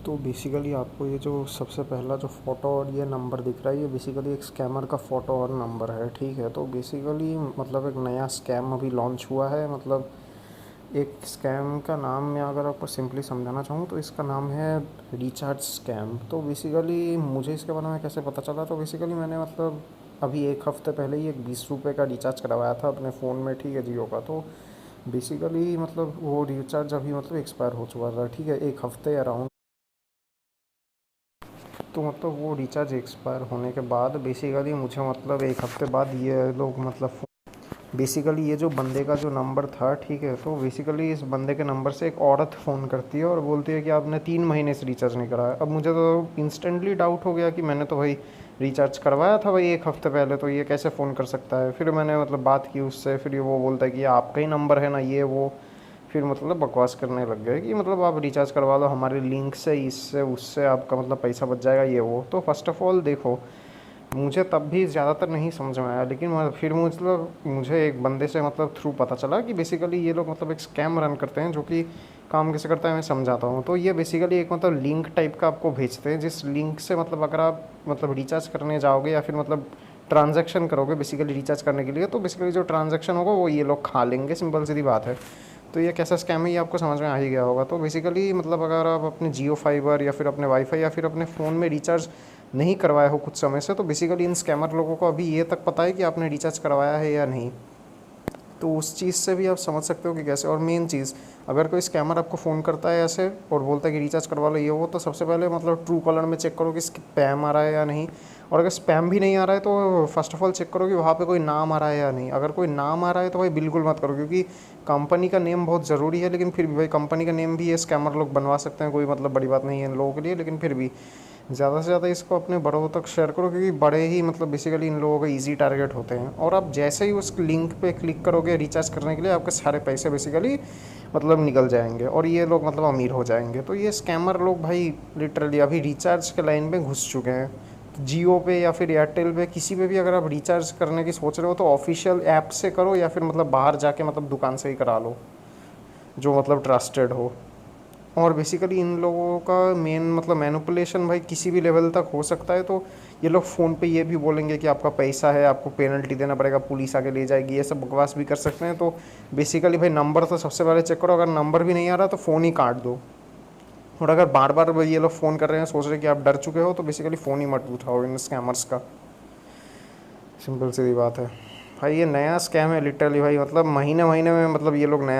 तो बेसिकली आपको ये जो सबसे पहला जो फ़ोटो और ये नंबर दिख रहा है, ये बेसिकली एक स्कैमर का फ़ोटो और नंबर है, ठीक है। तो बेसिकली मतलब एक नया स्कैम अभी लॉन्च हुआ है। मतलब एक स्कैम का नाम मैं अगर आपको सिंपली समझाना चाहूँ तो इसका नाम है रिचार्ज स्कैम। तो बेसिकली मुझे इसके बारे में कैसे पता चला, तो बेसिकली मैंने मतलब अभी एक हफ़्ते पहले ही एक 20 रुपये का रिचार्ज करवाया था अपने फ़ोन में, ठीक है, जियो का। तो बेसिकली मतलब वो रिचार्ज अभी मतलब एक्सपायर हो चुका था, ठीक है, एक हफ़्ते अराउंड। तो मतलब वो रिचार्ज एक्सपायर होने के बाद बेसिकली मुझे मतलब एक हफ़्ते बाद ये लोग मतलब बेसिकली ये जो बंदे का जो नंबर था, ठीक है, तो बेसिकली इस बंदे के नंबर से एक औरत फ़ोन करती है और बोलती है कि आपने 3 महीने से रिचार्ज नहीं कराया। अब मुझे तो इंस्टेंटली डाउट हो गया कि मैंने तो भाई रिचार्ज करवाया था भाई एक हफ़्ते पहले, तो ये कैसे फ़ोन कर सकता है। फिर मैंने मतलब बात की उससे, फिर वो बोलता है कि ये आपका ही नंबर है ना, ये वो। फिर मतलब बकवास करने लग गए कि मतलब आप रिचार्ज करवा लो हमारे लिंक से, इससे उससे आपका मतलब पैसा बच जाएगा, ये वो। तो फर्स्ट ऑफ़ ऑल देखो, मुझे तब भी ज़्यादातर नहीं समझ में आया, लेकिन फिर मतलब मुझे एक बंदे से मतलब थ्रू पता चला कि बेसिकली ये लोग मतलब एक स्कैम रन करते हैं, जो कि काम कैसे करता है मैं समझाता हूँ। तो ये बेसिकली एक मतलब लिंक टाइप का आपको भेजते हैं, जिस लिंक से मतलब अगर आप मतलब रिचार्ज करने जाओगे या फिर मतलब ट्रांजैक्शन करोगे बेसिकली रिचार्ज करने के लिए, तो बेसिकली जो ट्रांजैक्शन होगा वो ये लोग खा लेंगे, सिंपल सीधी बात है। तो ये कैसा स्कैम है ये आपको समझ में आ ही गया होगा। तो बेसिकली मतलब अगर आप अपने जियो फाइबर या फिर अपने वाईफाई या फिर अपने फ़ोन में रिचार्ज नहीं करवाए हो कुछ समय से, तो बेसिकली इन स्कैमर लोगों को अभी ये तक पता है कि आपने रिचार्ज करवाया है या नहीं। तो उस चीज़ से भी आप समझ सकते हो कि कैसे। और मेन चीज़, अगर कोई स्कैमर आपको फ़ोन करता है ऐसे और बोलता है कि रिचार्ज करवा लो ये वो, तो सबसे पहले मतलब ट्रू कॉलर में चेक करो कि स्पैम आ रहा है या नहीं। और अगर स्पैम भी नहीं आ रहा है तो फर्स्ट ऑफ ऑल चेक करो कि वहाँ पे कोई नाम आ रहा है या नहीं। अगर कोई नाम आ रहा है तो भाई बिल्कुल मत करो, क्योंकि कंपनी का नेम बहुत ज़रूरी है। लेकिन फिर भी भाई कंपनी का नेम भी ये स्कैमर लोग बनवा सकते हैं, कोई मतलब बड़ी बात नहीं है इन लोगों के लिए। लेकिन फिर भी ज़्यादा से ज़्यादा इसको अपने बड़ों तक शेयर करो, क्योंकि बड़े ही मतलब बेसिकली इन लोगों का इजी टारगेट होते हैं। और आप जैसे ही उस लिंक पे क्लिक करोगे रिचार्ज करने के लिए, आपके सारे पैसे बेसिकली मतलब निकल जाएंगे और ये लोग मतलब अमीर हो जाएंगे। तो ये स्कैमर लोग भाई लिटरली अभी रिचार्ज के लाइन में घुस चुके हैं। तो जियो पे या फिर एयरटेल पे किसी पे भी अगर आप रिचार्ज करने की सोच रहे हो तो ऑफिशियल ऐप से करो, या फिर मतलब बाहर जाके मतलब दुकान से ही करा लो, जो मतलब ट्रस्टेड हो। और बेसिकली इन लोगों का मेन मतलब मैनिपुलेशन भाई किसी भी लेवल तक हो सकता है। तो ये लोग फ़ोन पे ये भी बोलेंगे कि आपका पैसा है, आपको पेनल्टी देना पड़ेगा, पुलिस आके ले जाएगी, ये सब बकवास भी कर सकते हैं। तो बेसिकली भाई नंबर तो सबसे पहले चेक करो, अगर नंबर भी नहीं आ रहा तो फ़ोन ही काट दो। और अगर बार बार ये लोग फ़ोन कर रहे हैं, सोच रहे हैं कि आप डर चुके हो, तो बेसिकली फ़ोन ही मत उठाओ इन स्कैमर्स का। सिंपल सी बात है भाई, ये नया स्कैम है लिटरली भाई। मतलब महीने महीने में मतलब ये लोग नया